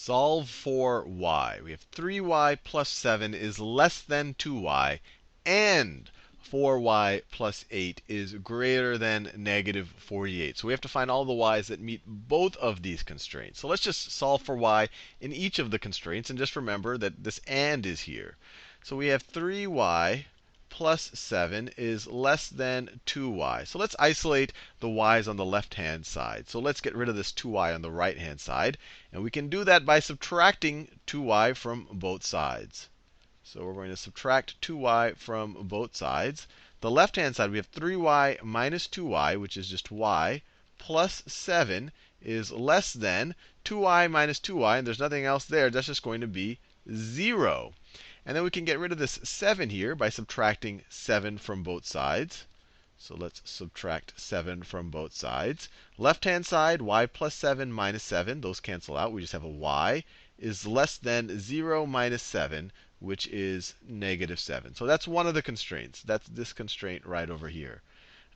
Solve for y. We have 3y plus 7 is less than 2y, and 4y plus 8 is greater than negative 48. So we have to find all the y's that meet both of these constraints. So let's just solve for y in each of the constraints, and just remember that this and is here. So we have 3y plus 7 is less than 2y. So let's isolate the y's on the left-hand side. So let's get rid of this 2y on the right-hand side. And we can do that by subtracting 2y from both sides. So we're going to subtract 2y from both sides. The left-hand side, we have 3y minus 2y, which is just y, plus 7 is less than 2y minus 2y. And there's nothing else there. That's just going to be 0. And then we can get rid of this 7 here by subtracting 7 from both sides. So let's subtract 7 from both sides. Left-hand side, y plus 7 minus 7. Those cancel out. We just have a y is less than 0 minus 7, which is negative 7. So that's one of the constraints. That's this constraint right over here.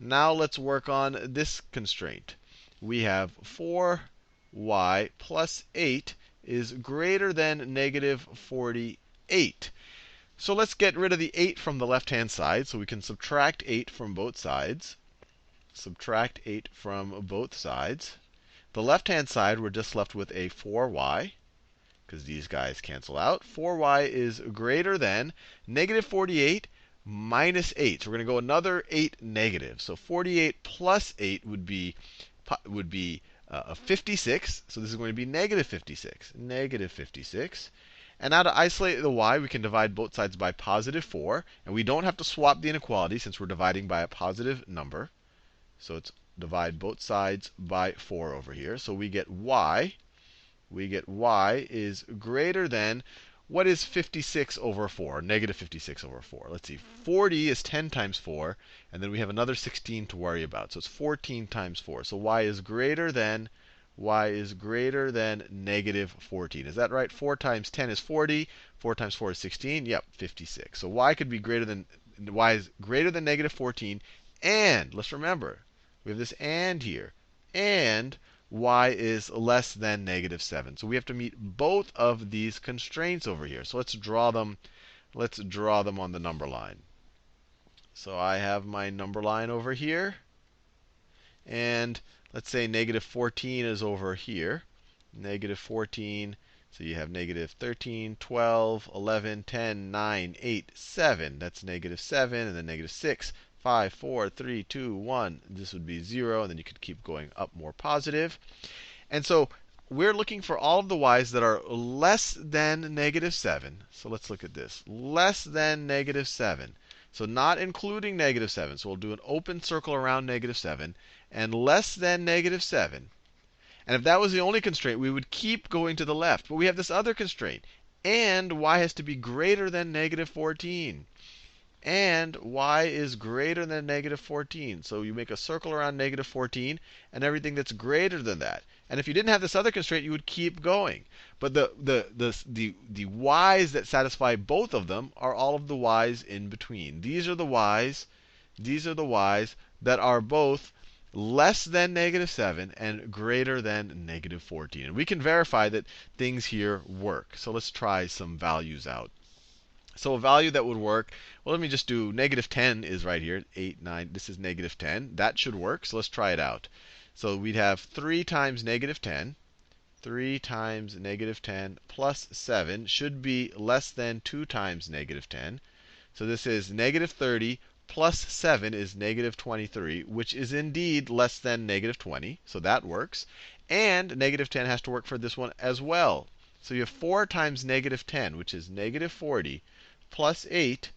Now let's work on this constraint. We have 4y plus 8 is greater than negative 48. So let's get rid of the 8 from the left-hand side. So we can subtract 8 from both sides. Subtract 8 from both sides. The left-hand side, we're just left with a 4y, because these guys cancel out. 4y is greater than negative 48 minus 8. So we're going to go another 8 negative. So 48 plus 8 would be 56. So this is going to be negative 56. Negative 56. And now to isolate the y, we can divide both sides by positive 4. And we don't have to swap the inequality since we're dividing by a positive number. So it's divide both sides by 4 over here. So we get y. We get y is greater than, what is 56 over 4? Negative 56 over 4. Let's see. 40 is 10 times 4. And then we have another 16 to worry about. So it's 14 times 4. So y is greater than negative 14. Is that right? 4 times 10 is 40. 4 times 4 is 16. Yep, 56. So y could be greater than, y is greater than negative 14. And let's remember, we have this and here. And y is less than negative 7. So we have to meet both of these constraints over here. So let's draw them. Let's draw them on the number line. So I have my number line over here. And let's say negative 14 is over here. Negative 14. So you have negative 13, 12, 11, 10, 9, 8, 7. That's negative 7. And then negative 6, 5, 4, 3, 2, 1. This would be 0. And then you could keep going up more positive. And so we're looking for all of the y's that are less than negative 7. So let's look at this. Less than negative 7. So not including negative 7. So we'll do an open circle around negative 7. And less than negative 7. And if that was the only constraint, we would keep going to the left. But we have this other constraint. And y has to be greater than negative 14. And y is greater than negative 14. So you make a circle around negative 14 and everything that's greater than that. And if you didn't have this other constraint, you would keep going. But the y's that satisfy both of them are all of the y's in between. These are the y's that are both less than negative 7 and greater than negative 14. And we can verify that things here work. So let's try some values out. So a value that would work, well, let me just do negative 10 is right here. 8, 9, this is negative 10. That should work. So let's try it out. So we'd have 3 times negative 10. 3 times negative 10 plus 7 should be less than 2 times negative 10. So this is negative 30 plus 7 is negative 23, which is indeed less than negative 20. So that works. And negative 10 has to work for this one as well. So you have 4 times negative 10, which is negative 40, plus 8.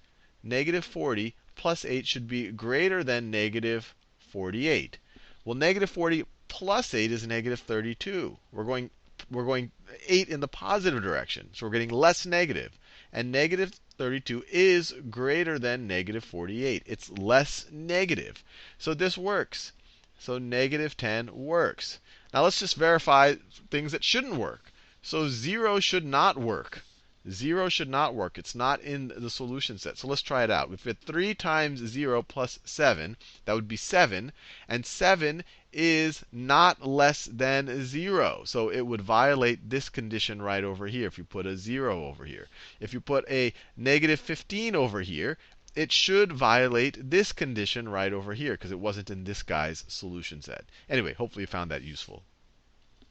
Negative 40 plus 8 should be greater than negative 48. Well, negative 40 plus 8 is negative 32. We're going 8 in the positive direction. So we're getting less negative. And negative 32 is greater than negative 48. It's less negative. So this works. So negative 10 works. Now let's just verify things that shouldn't work. So 0 should not work. 0 should not work. It's not in the solution set. So let's try it out. If we had 3 times 0 plus 7, that would be 7. And 7 is not less than 0. So it would violate this condition right over here if you put a 0 over here. If you put a negative 15 over here, it should violate this condition right over here because it wasn't in this guy's solution set. Anyway, hopefully you found that useful.